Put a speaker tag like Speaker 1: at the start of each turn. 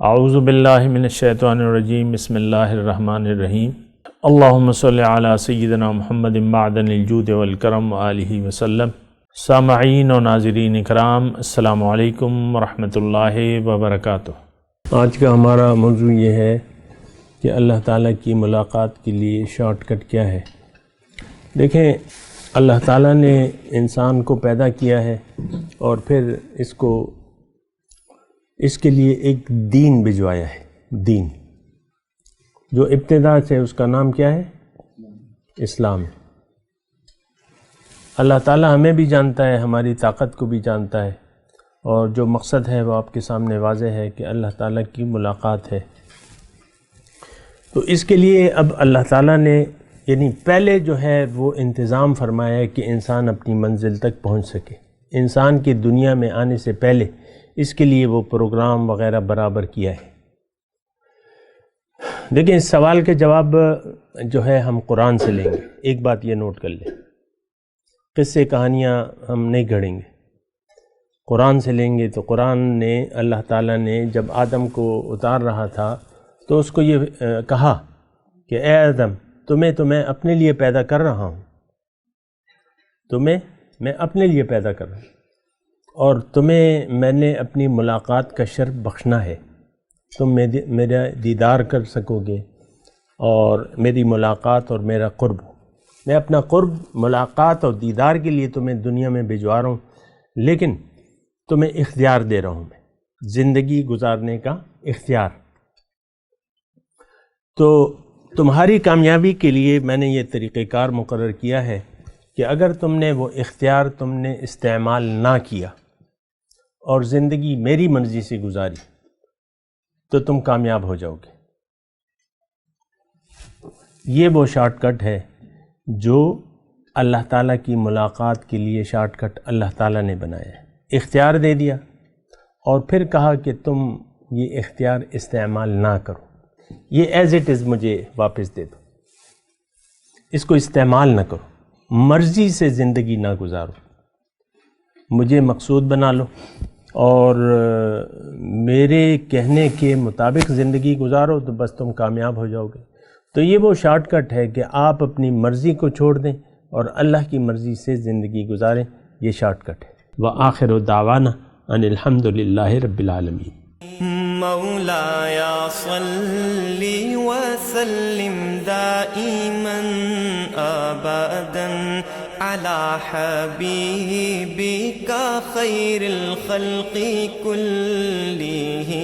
Speaker 1: اعوذ باللہ من الشیطان الرجیم بسم اللہ الرحمن الرحیم اللہم صلی علی سیدنا محمد معدن الجود والکرم وآلہ وسلم۔ سامعین و ناظرین اکرام، السلام علیکم ورحمۃ اللہ وبرکاتہ۔ آج کا ہمارا موضوع یہ ہے کہ اللہ تعالیٰ کی ملاقات کے لیے شارٹ کٹ کیا ہے۔ دیکھیں، اللہ تعالیٰ نے انسان کو پیدا کیا ہے اور پھر اس کے لیے ایک دین بھجوایا ہے۔ دین جو ابتدا سے اس کا نام کیا ہے؟ اسلام۔ اللہ تعالیٰ ہمیں بھی جانتا ہے، ہماری طاقت کو بھی جانتا ہے، اور جو مقصد ہے وہ آپ کے سامنے واضح ہے کہ اللہ تعالیٰ کی ملاقات ہے۔ تو اس کے لیے اب اللہ تعالیٰ نے پہلے جو ہے وہ انتظام فرمایا ہے کہ انسان اپنی منزل تک پہنچ سکے۔ انسان کی دنیا میں آنے سے پہلے اس کے لیے وہ پروگرام وغیرہ برابر کیا ہے۔ دیکھیں، اس سوال کے جواب جو ہے ہم قرآن سے لیں گے۔ ایک بات یہ نوٹ کر لیں، قصے کہانیاں ہم نہیں گھڑیں گے، قرآن سے لیں گے۔ تو قرآن نے، اللہ تعالیٰ نے جب آدم کو اتار رہا تھا تو اس کو یہ کہا کہ اے آدم، تمہیں اپنے لیے پیدا کر رہا ہوں، میں اپنے لیے پیدا کر رہا ہوں، اور تمہیں میں نے اپنی ملاقات کا شرف بخشنا ہے۔ تم میرا دیدار کر سکو گے اور میری ملاقات اور میرا قرب۔ میں اپنا قرب، ملاقات اور دیدار کے لیے تمہیں دنیا میں بھجوا رہا ہوں، لیکن تمہیں اختیار دے رہا ہوں، میں زندگی گزارنے کا اختیار۔ تو تمہاری کامیابی کے لیے میں نے یہ طریقہ کار مقرر کیا ہے کہ اگر تم نے وہ اختیار تم نے استعمال نہ کیا اور زندگی میری مرضی سے گزاری تو تم کامیاب ہو جاؤ گے۔ یہ وہ شارٹ کٹ ہے جو اللہ تعالیٰ کی ملاقات کے لیے شارٹ کٹ اللہ تعالیٰ نے بنایا ہے۔ اختیار دے دیا اور پھر کہا کہ تم یہ اختیار استعمال نہ کرو، یہ ایز اٹ از مجھے واپس دے دو، اس کو استعمال نہ کرو، مرضی سے زندگی نہ گزارو، مجھے مقصود بنا لو اور میرے کہنے کے مطابق زندگی گزارو تو بس تم کامیاب ہو جاؤ گے۔ تو یہ وہ شارٹ کٹ ہے کہ آپ اپنی مرضی کو چھوڑ دیں اور اللہ کی مرضی سے زندگی گزاریں، یہ شارٹ کٹ ہے۔ وآخر دعوانا ان الحمد للہ رب العالمین۔
Speaker 2: مولاي صل وسلم دائما ابدا على حبيبك خير الخلق كلهم